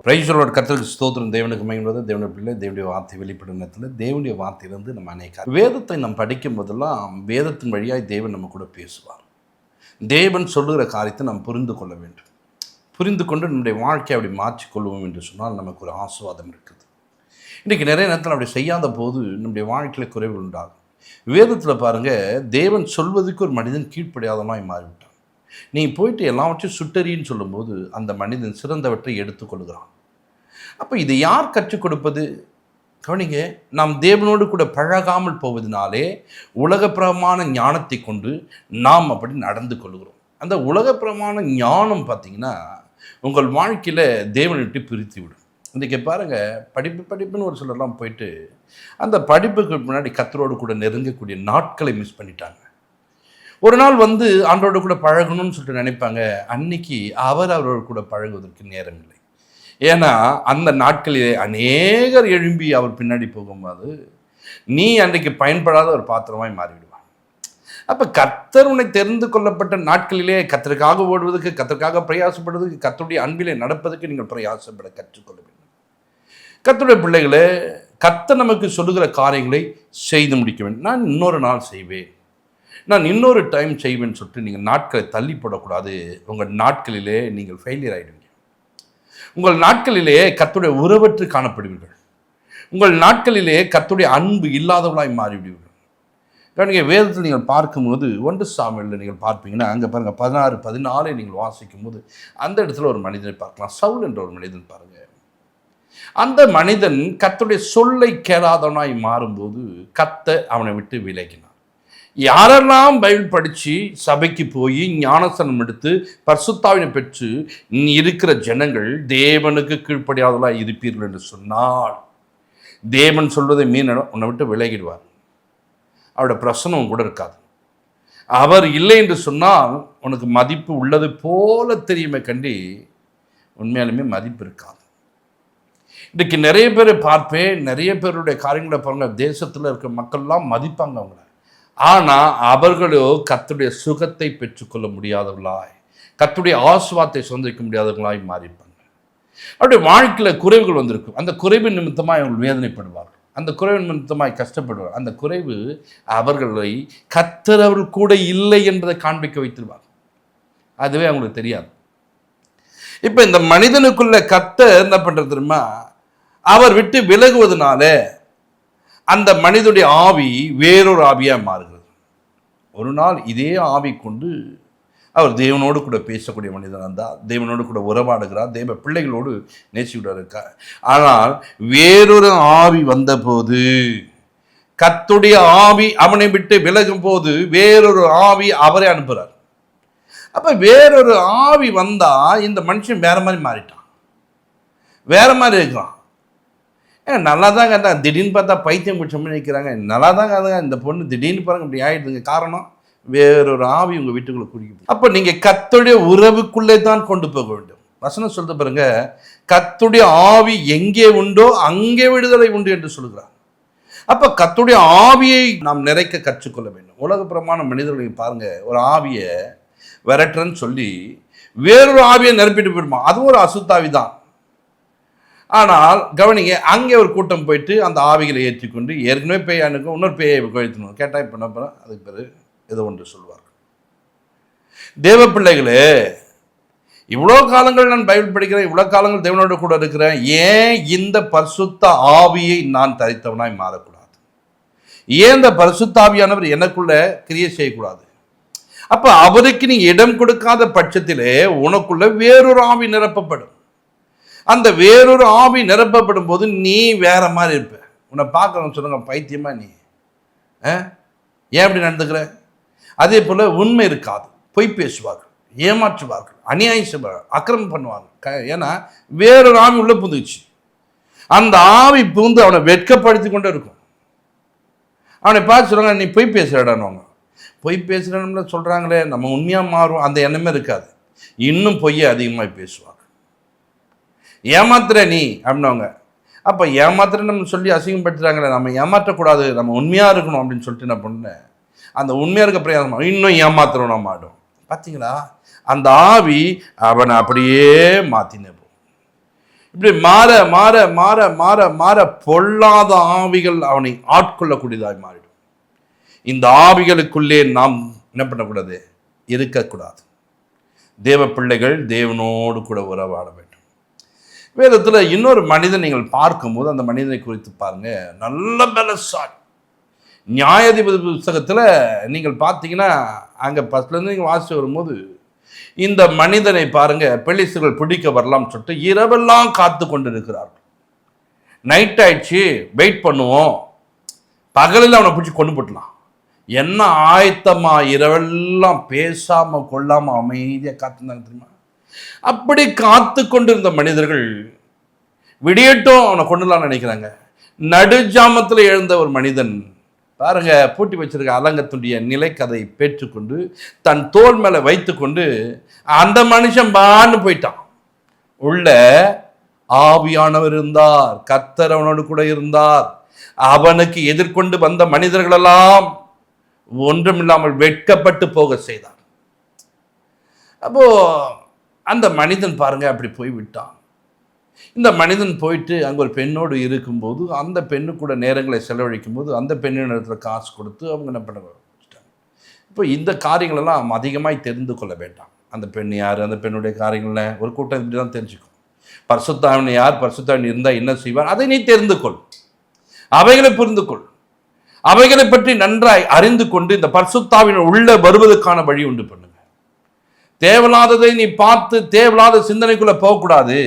பிரைஸலோட கர்த்தருக்கு ஸ்தோத்திரம். தேவனுக்கு மகிமை. தேவனுடைய பிள்ளை, தேவனுடைய வார்த்தை வெளிப்படும் நேரத்தில் தேவனுடைய வார்த்தையிலிருந்து நம்ம அநேக வேதத்தை நாம் படிக்கும் போதெல்லாம் வேதத்தின் வழியாய் தேவன் நம்ம கூட பேசுவார். தேவன் சொல்லுகிற காரியத்தை நாம் புரிந்து கொள்ள வேண்டும். புரிந்து கொண்டு நம்முடைய வாழ்க்கையை அப்படி மாற்றிக்கொள்வோம் என்று சொன்னால் நமக்கு ஒரு ஆசீர்வாதம் இருக்குது. இன்றைக்கி நிறைய நேரத்தில் அப்படி செய்யாத போது நம்முடைய வாழ்க்கையில் குறைவு உண்டாகும். வேதத்தில் பாருங்கள், தேவன் சொல்வதற்கு ஒரு மனிதன் கீழ்ப்படியாதமாய் மாறிவிட்டான். நீ போயிட்டு எல்லாவற்றையும் சுட்டறின்னு சொல்லும்போது அந்த மனிதன் சிறந்தவற்றை எடுத்துக்கொள்கிறான். அப்போ இதை யார் கற்றுக் கொடுப்பது? கவனிங்க, நாம் தேவனோடு கூட பழகாமல் போவதனாலே உலகப்பிரமான ஞானத்தை கொண்டு நாம் அப்படி நடந்து கொள்கிறோம். அந்த உலகப்பிரமான ஞானம் பார்த்திங்கன்னா உங்கள் வாழ்க்கையில் தேவனை விட்டு பிரித்து விடும். இன்றைக்கி பாருங்கள், படிப்புன்னு ஒரு சிலர்லாம் போயிட்டு அந்த படிப்புக்கு முன்னாடி கர்த்தரோடு கூட நெருங்கக்கூடிய நாட்களை மிஸ் பண்ணிட்டாங்க. ஒரு நாள் ஆண்டோடு கூட பழகணும்னு சொல்லிட்டு நினைப்பாங்க. அன்னைக்கு அவரோடு கூட பழகுவதற்கு நேரம் இல்லை. ஏன்னா அந்த நாட்களிலே அநேகர் எழும்பி அவர் பின்னாடி போகும்போது நீ அன்றைக்கு பயன்படாத ஒரு பாத்திரமாய் மாறிவிடுவான். அப்போ கர்த்தர் உன்னை தெரிந்து கொள்ளப்பட்ட நாட்களிலே கர்த்தருக்காக ஓடுவதற்கு, கர்த்தருக்காக பிரயாசப்படுவதற்கு, கர்த்தருடைய அன்பிலே நடப்பதற்கு நீங்கள் பிரயாசப்பட கற்றுக்கொள்ள வேண்டும். கர்த்தருடைய பிள்ளைகளே, கர்த்தர் நமக்கு சொல்லுகிற காரியங்களை செய்து முடிக்க வேண்டும். நான் இன்னொரு நாள் செய்வேன், நான் இன்னொரு டைம் செய்வேன்னு சொல்லிட்டு நீங்கள் நாட்களை தள்ளி போடக்கூடாது. உங்கள் நாட்களிலே நீங்கள் ஃபெயிலியர் ஆகிடுவீங்க. உங்கள் நாட்களிலே கர்த்தருடைய உறவற்று காணப்படுவீர்கள். உங்கள் நாட்களிலே கர்த்தருடைய அன்பு இல்லாதவர்களாய் மாறிவிடுவீர்கள். நீங்கள் வேதத்தில் நீங்கள் பார்க்கும்போது 1 சாமுவேலில் நீங்கள் பார்ப்பீங்கன்னா அங்கே பாருங்கள் 16-14 நீங்கள் வாசிக்கும் போது அந்த இடத்துல ஒரு மனிதனை பார்க்கலாம். சவுல் என்ற ஒரு மனிதன் பாருங்கள். அந்த மனிதன் கர்த்தருடைய சொல்லை கேளாதவனாய் மாறும்போது கர்த்தர் அவனை விட்டு விலகினான். யாரெல்லாம் பைபிள் படித்து சபைக்கு போய் ஞானஸ்நானம் எடுத்து பரிசுத்தாவினை பெற்று இருக்கிற ஜனங்கள் தேவனுக்கு கீழ்ப்படியாதவர்களாக இருப்பீர்கள் என்று சொன்னால் தேவன் சொல்வதை உன்னை விட்டு விலகிடுவார். அவருடைய பிரசனம் கூட இருக்காது. அவர் இல்லை என்று சொன்னால் உனக்கு மதிப்பு உள்ளது போல தெரியுமே கண்டி உண்மையாலுமே மதிப்பு இருக்காது. இன்றைக்கு நிறைய பேரை பார்ப்பேன், நிறைய பேருடைய காரியங்களை பாருங்கள். தேசத்தில் இருக்கிற மக்கள்லாம் மதிப்பாங்க அவங்கள. ஆனால் அவர்களோ கர்த்தருடைய சுகத்தை பெற்றுக்கொள்ள முடியாதவர்களாய், கர்த்தருடைய ஆசீர்வாதத்தை சொந்திக்க முடியாதவர்களாய் மாறிப்பாங்க. அவருடைய வாழ்க்கையில் குறைவுகள் வந்திருக்கும். அந்த குறைவு நிமித்தமாக அவர்கள் வேதனைப்படுவார்கள். அந்த குறைவு நிமித்தமாய் கஷ்டப்படுவார். அந்த குறைவு அவர்களை கர்த்தர் அவர்கள் கூட இல்லை என்பதை காண்பிக்க வைத்திருவார். அதுவே அவங்களுக்கு தெரியாது. இப்போ இந்த மனிதனுக்குள்ள கர்த்தர் என்ன பண்ணுறது தெரியுமா? அவர் விட்டு விலகுவதனால அந்த மனிதனுடைய ஆவி வேறொரு ஆவியாக மாறுகிறது. ஒரு நாள் இதே ஆவி கொண்டு அவர் தேவனோடு கூட பேசக்கூடிய மனிதனாக இருந்தால், தேவனோடு கூட உறவாடுகிறார், தேவ பிள்ளைகளோடு நேசிவிடார் இருக்கார். ஆனால் வேறொரு ஆவி வந்தபோது, கர்த்தருடைய ஆவி அவனை விட்டு விலகும் போது வேறொரு ஆவி அவரை அனுப்புகிறார். அப்போ வேறொரு ஆவி வந்தால் இந்த மனுஷன் வேற மாதிரி மாறிட்டான், வேற மாதிரி இருக்கிறான். நல்லா தாங்க இருந்தால் திடீர்னு பார்த்தா பைத்தியம் பிடிச்சோம்னு நினைக்கிறாங்க. நல்லா தாங்க அதுங்க இந்த பொண்ணு திடீர்னு பாருங்க இப்படி ஆகிடுதுங்க. காரணம் வேறொரு ஆவி உங்கள் வீட்டுக்குள்ளே குடிக்குது. அப்போ நீங்கள் கர்த்தருடைய உறவுக்குள்ளே தான் கொண்டு போக வேண்டும். வசனம் சொல்ல பாருங்க, கர்த்தருடைய ஆவி எங்கே உண்டோ அங்கே விடுதலை உண்டு என்று சொல்கிறார். அப்போ கர்த்தருடைய ஆவியை நாம் நிறைக்க கற்றுக்கொள்ள வேண்டும். உலகப்புறமான மனிதர்களை பாருங்க, ஒரு ஆவியை விரட்டுறன்னு சொல்லி வேறொரு ஆவியை நிரப்பிட்டு போயிடுமா. அதுவும் ஒரு அசுத்தாவி தான். ஆனால் கவனிங்க, அங்கே ஒரு கூட்டம் போயிட்டு அந்த ஆவிகளை ஏற்றிக்கொண்டு ஏற்கனவே பேய் அனுக்கும் இன்னொரு பேயை கழித்தணும் கேட்டால் இப்போ என்ன பண்ண அதுக்கு பிறகு ஏதோ ஒன்று சொல்வார்கள். தேவ பிள்ளைகளே, இவ்வளோ காலங்கள் நான் பைபிள் படிக்கிறேன், இவ்வளோ காலங்கள் தேவனோடு கூட இருக்கிறேன், ஏன் இந்த பரிசுத்த ஆவியை நான் தரித்தவனாய் மாறக்கூடாது? ஏன் இந்த பரிசுத்த ஆவியானவர் எனக்குள்ள கிரியை செய்யக்கூடாது? அப்போ அவருக்கு நீ இடம் கொடுக்காத பட்சத்திலே உனக்குள்ள வேறொரு ஆவி நிரப்பப்படும். அந்த வேறொரு ஆவி நிரப்பப்படும் போது நீ வேற மாதிரி இருப்ப. உன்னை பார்க்கணும்னு சொல்லுங்க, பைத்தியமா நீ ஏன் அப்படி நடந்துக்கிற? அதே போல் உண்மை இருக்காது, பொய் பேசுவார்கள், ஏமாற்றுவார்கள், அநியாயம் செய்வார்கள், அக்கிரமம் பண்ணுவாங்க. ஏன்னா வேறொரு ஆவி உள்ள புந்துச்சு. அந்த ஆவி புகுந்து அவனை வெட்கப்படுத்தி கொண்டே இருக்கும். அவனை பார்த்து சொல்லுவாங்க, நீ பொய் பேசுகிறடான்னு. பொய் பேசுகிறோம்ல சொல்கிறாங்களே, நம்ம உண்மையாக மாறும் அந்த எண்ணமே இருக்காது. இன்னும் பொய்யை அதிகமாக பேசுவாங்க. ஏமாத்துற நீ அப்படின்னவங்க. அப்போ ஏமாத்துறன்னு நம்ம சொல்லி அசிங்கப்படுத்துகிறாங்களே, நம்ம ஏமாற்றக்கூடாது, நம்ம உண்மையாக இருக்கணும் அப்படின்னு சொல்லிட்டு என்ன பண்ணேன், அந்த உண்மையாக இருக்க பிரயாசம் இன்னும் ஏமாத்துறோம் நம்ம ஆடும். பார்த்தீங்களா, அந்த ஆவி அவனை அப்படியே மாற்றினே போகும். இப்படி மாற மாற மாற மாற மாற பொல்லாத ஆவிகள் அவனை ஆட்கொள்ளக்கூடியதாய் மாறிடும். இந்த ஆவிகளுக்குள்ளே நாம் என்ன பண்ணக்கூடாது? இருக்கக்கூடாது. தேவ பிள்ளைகள் தேவனோடு கூட உறவாட வேண்டும். வேதத்தில் இன்னொரு மனிதன் நீங்கள் பார்க்கும்போது அந்த மனிதனை குறித்து பாருங்க, நல்ல பலசாலி. நியாயாதிபதி புத்தகத்தில் நீங்கள் பார்த்தீங்கன்னா அங்கே ஃபர்ஸ்ட்லேருந்து நீங்கள் வாசித்து வரும்போது இந்த மனிதனை பாருங்க, பெலிஸ்தர்கள் பிடிக்க வரலாம்னு சொல்லிட்டு இரவெல்லாம் காத்து கொண்டு இருக்கிறார்கள். நைட் ஆயிடுச்சு, வெயிட் பண்ணுவோம், பகலில் அவனை பிடிச்சி கொண்டு போட்டலாம். என்ன ஆயத்தமா இரவெல்லாம் பேசாம கொள்ளாம அமைதியாக காத்துருந்தாங்க தெரியுமா? அப்படி காத்து கொண்டிருந்த மனிதர்கள் விடியட்டும் அவனை கொண்டுலாம் நினைக்கிறாங்க. நடுஜாமத்தில் எழுந்த ஒரு மனிதன் பாருங்க, பூட்டி வச்சிருக்க அலங்கத்துடைய நிலைக்கதை பெற்றுக்கொண்டு தன் தோல் மேலே வைத்து கொண்டு அந்த மனுஷன் பான்னு போயிட்டான். உள்ள ஆவியானவர் இருந்தார், கர்த்தர் அவனோடு கூட இருந்தார். அவனுக்கு எதிர்கொண்டு வந்த மனிதர்களெல்லாம் ஒன்றுமில்லாமல் வெட்கப்பட்டு போக செய்தார். அப்போ அந்த மனிதன் பாருங்க அப்படி போய் விட்டான். இந்த மனிதன் போயிட்டு அங்கே ஒரு பெண்ணோடு இருக்கும்போது அந்த பெண்ணு கூட நேரங்களை செலவழிக்கும் போது அந்த பெண்ணின் இடத்துல காசு கொடுத்து அவங்க என்ன பண்ண வச்சுட்டாங்க. இப்போ இந்த காரியங்களெல்லாம் அதிகமாக தெரிந்து கொள்ள வேண்டாம். அந்த பெண் யார், அந்த பெண்ணுடைய காரியங்கள ஒரு கூட்டம் இப்படி தான் தெரிஞ்சுக்கும். பரிசுத்தாவின் யார், பரிசுத்தாவின் இருந்தால் என்ன செய்வார், அதை நீ தெரிந்து கொள், அவைகளை புரிந்து கொள், அவைகளை பற்றி நன்றாய் அறிந்து கொண்டு இந்த பரிசுத்தாவின் உள்ள வருவதற்கான வழி உண்டு பண்ணுங்க. தேவையில்லாததை நீ பார்த்து தேவையில்லாத சிந்தனைக்குள்ள போகக்கூடாது.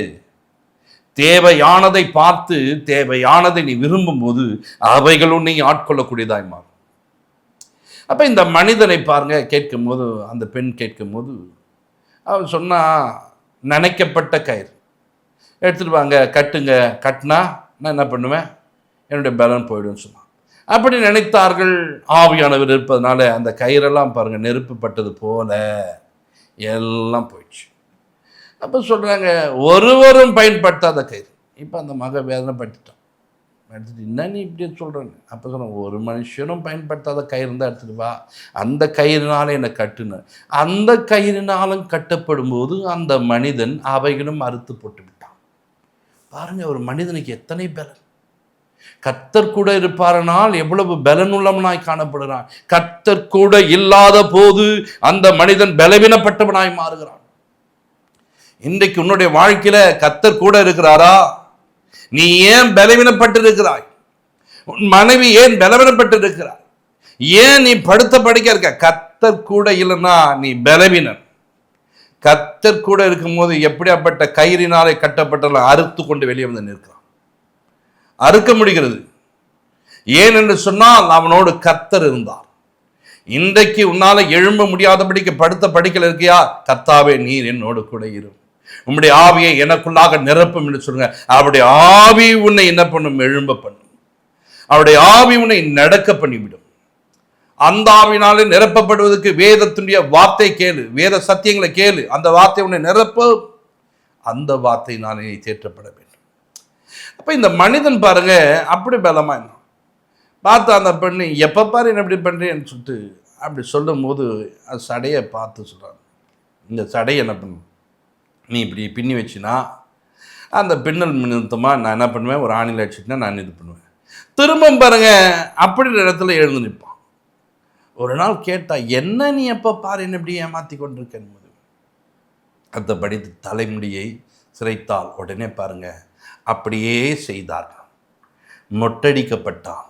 தேவையானதை பார்த்து தேவையானதை நீ விரும்பும் போது அவைகளும் நீ ஆட்கொள்ளக்கூடியதாய் மாறும். அப்ப இந்த மனிதனை பாருங்க, கேட்கும் போது அந்த பெண் கேட்கும் போது அவன் சொன்னா, நினைக்கப்பட்ட கயிறு எடுத்துட்டு வாங்க, கட்டுங்க, கட்டினா நான் என்ன பண்ணுவேன், என்னுடைய பலன் போயிடும்னு சொன்னான். அப்படி நினைத்தார்கள். ஆவியானவர் இருப்பதனால அந்த கயிறெல்லாம் பாருங்க நெருப்புப்பட்டது போல எல்லாம் போயிடுச்சு. அப்போ சொல்கிறாங்க, ஒருவரும் பயன்படுத்தாத கயிறு. இப்போ அந்த மக வேதனைப்பட்டுட்டான். எடுத்துட்டு என்ன நீ இப்படி சொல்கிறேன்னு. அப்போ சொல்கிறாங்க, ஒரு மனுஷனும் பயன்படுத்தாத கயிறு இருந்தால் எடுத்துட்டு வா, அந்த கயிறுனால என்னை கட்டுன. அந்த கயிறுனாலும் கட்டப்படும் போது அந்த மனிதன் அவைகளும் அறுத்து போட்டு விட்டான். பாருங்க, ஒரு மனிதனுக்கு எத்தனை பலன். கர்த்தர் கூட இருப்பாரனால் எவ்வளவு பலனுள்ளவனாய் காணப்படுகிறான். கர்த்தர் கூட இல்லாத போது அந்த மனிதன் பலவீனப்பட்டவனாய் மாறுகிறான். இன்றைக்கு உன்னுடைய வாழ்க்கையில கர்த்தர் கூட இருக்கிறாரா? நீ ஏன் பலவீனப்பட்டு இருக்கிறாய்? உன் மனைவி ஏன் பலவீனப்பட்டு இருக்கிறாய்? ஏன் நீ படுத்த படுக்க இருக்க? கர்த்தர் கூட இல்லைன்னா நீ பலவீனன். கர்த்தர் கூட இருக்கும்போது எப்படியாப்பட்ட கயிறினாலே கட்டப்பட்ட அறுத்து கொண்டு வெளியே வந்து நிற்கிறான். அறுக்க முடிகிறது. ஏன் என்று சொன்னால் அவனோடு கர்த்தர் இருந்தார். இன்றைக்கு உன்னால எழும்ப முடியாதபடிக்கு படுத்த படுக்கையில் இருக்கியா? கர்த்தாவே நீர் என்னோடு கூட இரு, உம்முடைய ஆவியை எனக்குள்ளாக நிரப்பும் என்று சொல்லுங்க. அவருடைய ஆவி உன்னை என்ன பண்ணும்? எழும்ப பண்ணும். அவருடைய ஆவி உன்னை நடக்க பண்ணிவிடும். அந்த ஆவினாலே நிரப்பப்படுவதற்கு வேதத்துடைய வார்த்தை கேளு, வேத சத்தியங்களை கேளு. அந்த வார்த்தை உன்னை நிரப்ப, அந்த வார்த்தையினாலே நீ தேற்றப்பட வேண்டும். அப்ப இந்த மனிதன் பாருங்க அப்படி பலமா என்ன பார்த்து அந்த பெண்ணு எப்ப பாரு என்ன இப்படி பண்றேன்னு சொல்லிட்டு அப்படி சொல்லும் போது அந்த சடையை பார்த்து சொல்றாங்க, இந்த சடையை என்ன பண்ணும், நீ இப்படி பின்னி வச்சுனா அந்த பின்னல் நிறுத்தமாக நான் என்ன பண்ணுவேன், ஒரு ஆணியில் அடிச்சுட்டுனா நான் இது பண்ணுவேன். திரும்ப பாருங்க அப்படி இடத்துல எழுந்து நிற்பான். ஒரு நாள் கேட்டா, என்ன நீ எப்போ பாரு என்ன இப்படி ஏமாற்றி கொண்டிருக்க என்பது. அந்த படித்து தலைமுடியை சிரைத்தால் உடனே பாருங்க அப்படியே செய்தார்கள். மொட்டடிக்கப்பட்டான்.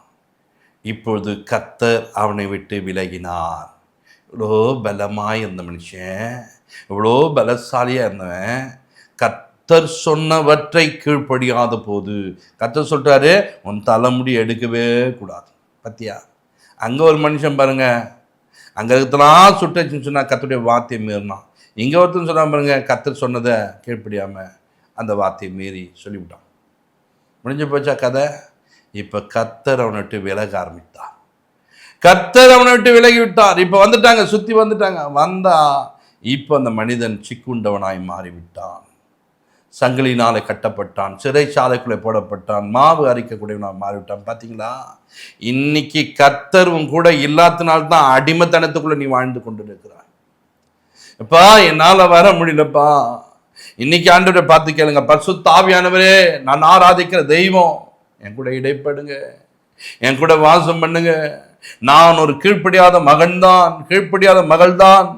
இப்பொழுது கர்த்தர் அவனை விட்டு விலகினார். இவ்வளோ பலமாய் இருந்த மனுஷன், இவ்வளோ பலசாலியாக இருந்தவன் கர்த்தர் சொன்னவற்றை கீழ்ப்படியாத போது கர்த்தர் சொல்கிறாரு, உன் தலைமுடி எடுக்கவே கூடாது. பத்தியா, அங்கே ஒரு மனுஷன் பாருங்க, அங்கே இருக்கிறதெல்லாம் சுட்டுச்சுன்னு சொன்னால் கர்த்தருடைய வார்த்தையை மீறினான். இங்கே ஒருத்தன் சொன்னான் பாருங்க, கர்த்தர் சொன்னதை கீழ்ப்படியாமல் அந்த வார்த்தையை மீறி சொல்லிவிட்டான். முடிஞ்சு போச்சா கதை. இப்போ கர்த்தர் அவனை விட்டு விலக ஆரம்பித்தார். கர்த்தர் அவனை விட்டு விலகி விட்டார். இப்போ வந்துட்டாங்க, சுற்றி வந்துட்டாங்க. வந்தா இப்போ அந்த மனிதன் சிக்குண்டவனாய் மாறிவிட்டான். சங்கிலினாலே கட்டப்பட்டான், சிறைச்சாலைக்குள்ளே போடப்பட்டான், மாவு அரைக்கக்கூடியவனாக மாறிவிட்டான். பார்த்தீங்களா, இன்னைக்கு கர்த்தரும் கூட இல்லாதனால்தான் அடிமைத்தனத்துக்குள்ளே நீ வாழ்ந்து கொண்டு இருக்கிறாய். எப்பா என்னால் வர முடியலப்பா, இன்னைக்கு ஆண்டவரை பார்த்து கேளுங்க, பரிசுத்த ஆவியானவரே, நான் ஆராதிக்கிற தெய்வம், என் கூட இடைப்படுங்க, என் கூட வாசம் பண்ணுங்க. நான் ஒரு கீழ்ப்படியாத மகன்தான், கீழ்ப்படியாத மகள்தான்.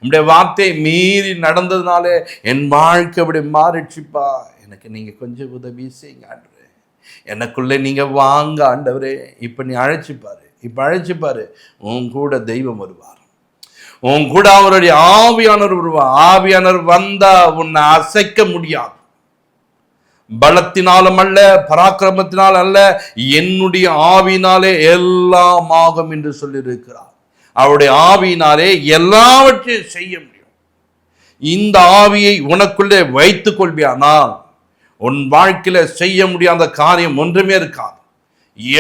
உங்களுடைய வார்த்தையை மீறி நடந்ததுனாலே என் வாழ்க்கை அப்படி மாறிடுச்சுப்பா. எனக்கு நீங்கள் கொஞ்சம் உதவி செய்யுங்க ஆண்டவரே, எனக்குள்ளே நீங்கள் வாங்க ஆண்டவரே. இப்போ நீ அழைச்சிப்பாரு, இப்போ அழைச்சிப்பாரு. உன் கூட தெய்வம் வருவார், உன் கூட அவருடைய ஆவியானவர் வருவார். ஆவியானவர் வந்தா உன்னை அசைக்க முடியாது. பலத்தினாலும் அல்ல, பராக்கிரமத்தினால் அல்ல, என்னுடைய ஆவியினாலே எல்லாம் ஆகும் என்று சொல்லியிருக்கிறார். அவருடைய ஆவியினாலே எல்லாவற்றையும் செய்ய முடியும். இந்த ஆவியை உனக்குள்ளே வைத்துக் கொள்வியானால் உன் வாழ்க்கையில செய்ய முடியாத காரியம் ஒன்றுமே இருக்காது.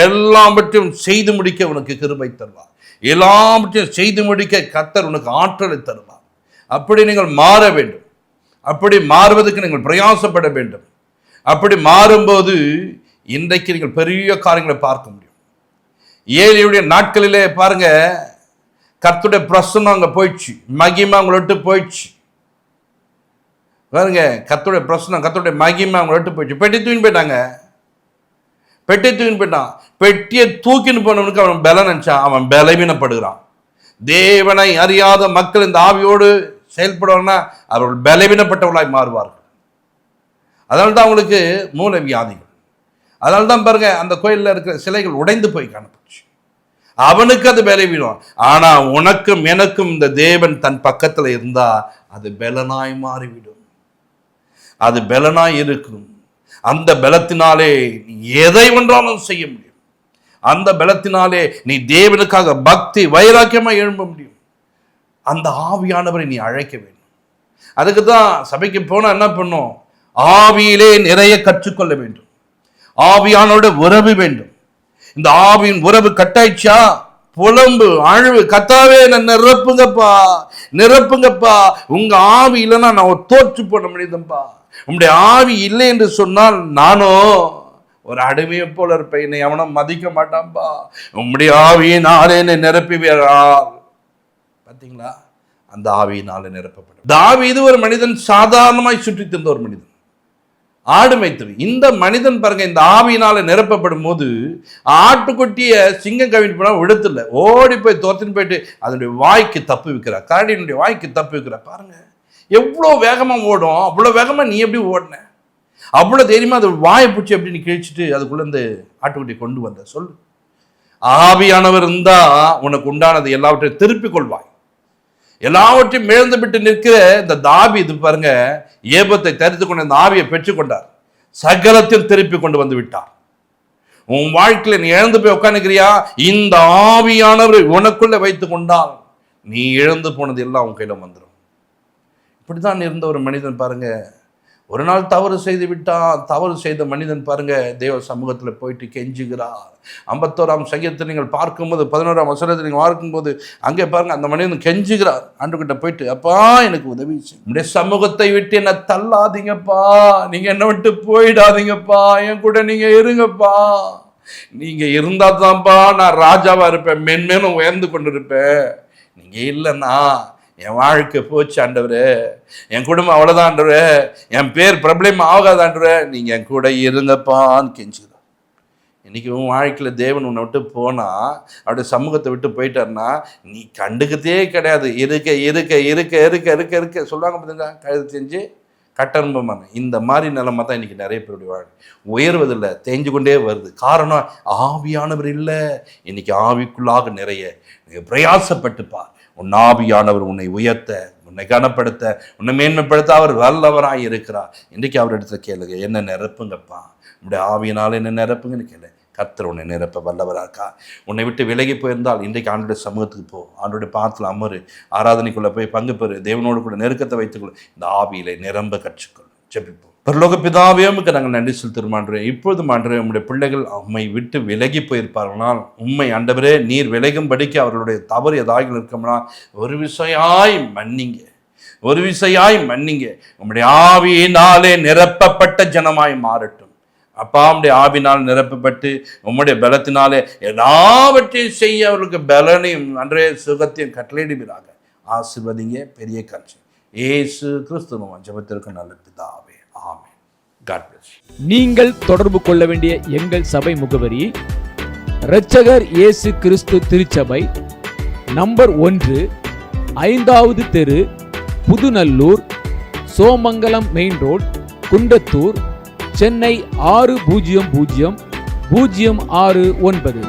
எல்லாவற்றையும் செய்து முடிக்க உனக்கு கிருபை தருவார். எல்லாவற்றையும் செய்து முடிக்க கர்த்தர் உனக்கு ஆற்றலை தருவார். அப்படி நீங்கள் மாற வேண்டும். அப்படி மாறுவதற்கு நீங்கள் பிரயாசப்பட வேண்டும். அப்படி மாறும்போது இன்றைக்கு நீங்கள் பெரிய காரியங்களை பார்க்க முடியும். ஏலியுடைய நாட்களிலே பாருங்க, கர்த்தருடைய பிரசன்னம் அங்கே போயிடுச்சு, மகிமை அவங்களை விட்டு போயிடுச்சு. பாருங்க, கர்த்தருடைய பிரசன்னம், கர்த்தருடைய மகிமை அவங்களை விட்டு போயிடுச்சு. பெட்டி தூக்கின்னு போயிட்டாங்க, பெட்டி தூக்கின்னு போயிட்டான். பெட்டியை தூக்கின்னு போனவனுக்கு அவன் பலம் நினைச்சான், அவன் பலவீனப்படுகிறான். தேவனை அறியாத மக்கள் இந்த ஆவியோடு செயல்படுவாங்கன்னா அவர்கள் பலவீனப்பட்டவர்களாய் மாறுவார்கள். அதனால தான் அவங்களுக்கு மூல வியாதிகள். அதனால தான் பாருங்க, அந்த கோயிலில் இருக்கிற சிலைகள் உடைந்து போய் காணப்பட்டுச்சு. அவனுக்கு அது பலவீனம். ஆனா உனக்கும் எனக்கும் இந்த தேவன் தன் பக்கத்துல இருந்தா அது பலனாய் மாறிவிடும். அது பலனாய் இருக்கும். அந்த பலத்தினாலே நீ எதை ஒன்றாலும் செய்ய முடியும். அந்த பலத்தினாலே நீ தேவனுக்காக பக்தி வைராக்கியமா எழும்ப முடியும். அந்த ஆவியானவரை நீ அழைக்க வேண்டும். அதுக்கு தான் சபைக்கு போனா என்ன பண்ணும்? ஆவியிலே நிறைய கற்றுக்கொள்ள வேண்டும். ஆவியானோட உறவு வேண்டும். இந்த ஆவியின் உறவு கட்டாயிச்சா புலம்பு அழுவு, கத்தாவே நான் நிரப்புங்கப்பா, நிரப்புங்கப்பா. உங்க ஆவி இல்லைன்னா நான் தோற்று போன மனிதன்பா. உங்களுடைய ஆவி இல்லை என்று சொன்னால் நானும் ஒரு அடிமையை போல இருப்பேன், என்னை அவனும் மதிக்க மாட்டான்பா. உங்களுடைய ஆவியினாலே என்னை நிரப்பிவியார். பார்த்தீங்களா? அந்த ஆவியினாலே நிரப்பப்படும். தாவீது ஒரு மனிதன், சாதாரணமாய் சுற்றி திரிந்த ஒரு மனிதன், ஆடு மேய்த்தவன். இந்த மனிதன் பாருங்க, இந்த ஆவியினால நிரப்பப்படும் போது ஆட்டுக்குட்டிய சிங்கம் கவிட்டு போனா விடுத்துல ஓடி போய் தோர்த்துன்னு போயிட்டு அதனுடைய வாய்க்கு தப்பு வைக்கிறார், கரடியினுடைய வாய்க்கு தப்பு வைக்கிறார். பாருங்க எவ்வளோ வேகமா ஓடும். அவ்வளோ வேகமா நீ எப்படி ஓடின? அவ்வளோ தைரியமா அது வாயை பூச்சி எப்படி நீ கிழிச்சிட்டு அதுக்குள்ள இந்த ஆட்டுக்குட்டியை கொண்டு வந்த? சொல்லு. ஆவியானவர் இருந்தா உனக்கு உண்டானது எல்லாவற்றையும் திருப்பிக் கொள்வாய். எல்லாவற்றையும் இழந்து விட்டு நிற்கிற இந்த தாவீது பாருங்க, ஏபத்தை தரித்து கொண்ட இந்த ஆவியை பெற்றுக்கொண்டார். சகலத்தையும் திருப்பி கொண்டு வந்து விட்டார். உன் வாழ்க்கையில நீ இழந்து போய் உட்காந்துக்கிறியா? இந்த ஆவியானவரை உனக்குள்ள வைத்துக் கொண்டால் நீ இழந்து போனது எல்லாம் உன் கையில வந்துடும். இப்படித்தான் இருந்த ஒரு மனிதன் பாருங்க, ஒரு நாள் தவறு செய்து விட்டான். தவறு செய்த மனிதன் பாருங்க தேவ சமூகத்தில் போயிட்டு கெஞ்சுகிறார். 51ஆம் சங்கீதத்தை நீங்கள் பார்க்கும்போது 11ஆம் வசனத்தை நீங்கள் பார்க்கும்போது அங்கே பாருங்க, அந்த மனிதன் கெஞ்சுகிறார் ஆண்டவர்கிட்ட போயிட்டு, அப்பா எனக்கு உதவி செய்யுங்க, உடைய சமூகத்தை விட்டு என்ன தள்ளாதீங்கப்பா, நீங்க என்ன விட்டு போயிடாதீங்கப்பா, என் கூட நீங்க இருங்கப்பா, நீங்க இருந்தா தான்ப்பா நான் ராஜாவா இருப்பேன், மென்மேலும் உயர்ந்து கொண்டு இருப்பேன். நீங்க இல்லைன்னா என் வாழ்க்கை போச்சு ஆண்டவரே, என் குடும்பம் அவ்வளோதான் ஆண்டவரே, என் பேர் பிரபலம் ஆகாதான்றவரே, நீங்கள் என் கூட இருங்கப்பான்னு கெஞ்சுதான். இன்னைக்கு உன் வாழ்க்கையில் தேவன் உன்னை விட்டு போனால், அவருடைய சமூகத்தை விட்டு போயிட்டாருன்னா நீ கண்டுக்கதே கிடையாது. இருக்க இருக்க இருக்க இருக்க இருக்க இருக்க சொல்லுவாங்க பார்த்தீங்களா, கழுது செஞ்சு கட்டரும்பமான இந்த மாதிரி நிலைமை தான் இன்றைக்கி நிறைய பேருடைய வாழ்க்கை. உயர்வதில்லை, தேஞ்சு கொண்டே வருது. காரணம் ஆவியானவர் இல்லை. இன்னைக்கு ஆவிக்குள்ளாக நிறைய பிரயாசப்பட்டுப்பா. உன் ஆவியானவர் உன்னை உயர்த்த, உன்னை கனப்படுத்த, உன்னை மேன்மைப்படுத்த அவர் வல்லவராய் இருக்கிறார். இன்றைக்கு அவர் இடத்துல கேளுங்க, என்ன நிரப்புங்கப்பா, உன்னுடைய ஆவியினால என்ன நிரப்புங்கன்னு கேளு. கர்த்தர் உன்னை நிரப்ப வல்லவராக்கா. உன்னை விட்டு விலகி போயிருந்தால் இன்றைக்கு ஆண்டுடைய சமூகத்துக்கு போ, ஆண்டுடைய பாத்தில் அமரு, ஆராதனைக்குள்ளே போய் பங்கு பெறு, தேவனோடு கூட நெருக்கத்தை வைத்துக்கொள், இந்த ஆவியில நிரம்ப கற்றுக்கொள். ஜெபிப்போம். பரலோக பிதாவே, உமக்கு நாங்கள் நன்றி செலுத்துகிறோம். இப்பொழுது ஆண்டவரே, உம்முடைய பிள்ளைகள் உம்மை விட்டு விலகி போயிருப்பார்களால் உம்மை ஆண்டவரே நீர் விலகும்படிக்கு அவர்களுடைய தவறு ஏதாவது இருக்கோம்னா ஒரு விசையாய் மன்னிங்க, ஒரு விசையாய் மன்னிங்க. உம்முடைய ஆவியினாலே நிரப்பப்பட்ட ஜனமாய் மாறட்டும் அப்பா. உம்முடைய ஆவினால் நிரப்பப்பட்டு உம்முடைய பலத்தினாலே எல்லாவற்றையும் செய்ய அவர்களுக்கு பலனையும் அன்றைய சுகத்தையும் கட்டளையிடுவீராக. ஆசீர்வதிங்க. பெரிய காட்சி இயேசு கிறிஸ்து மூலம் ஜெபத்திற்கு நல்ல பிதாவே, ஆமென். God plus. நீங்கள் தொடர்பு கொள்ள வேண்டிய எங்கள் சபை முகவரி: இரட்சகர் இயேசு கிறிஸ்து திருச்சபை, நம்பர் 1, 5வது தெரு, புதுநல்லூர், சோமங்கலம் மெயின் ரோட், குண்டத்தூர், சென்னை 600069.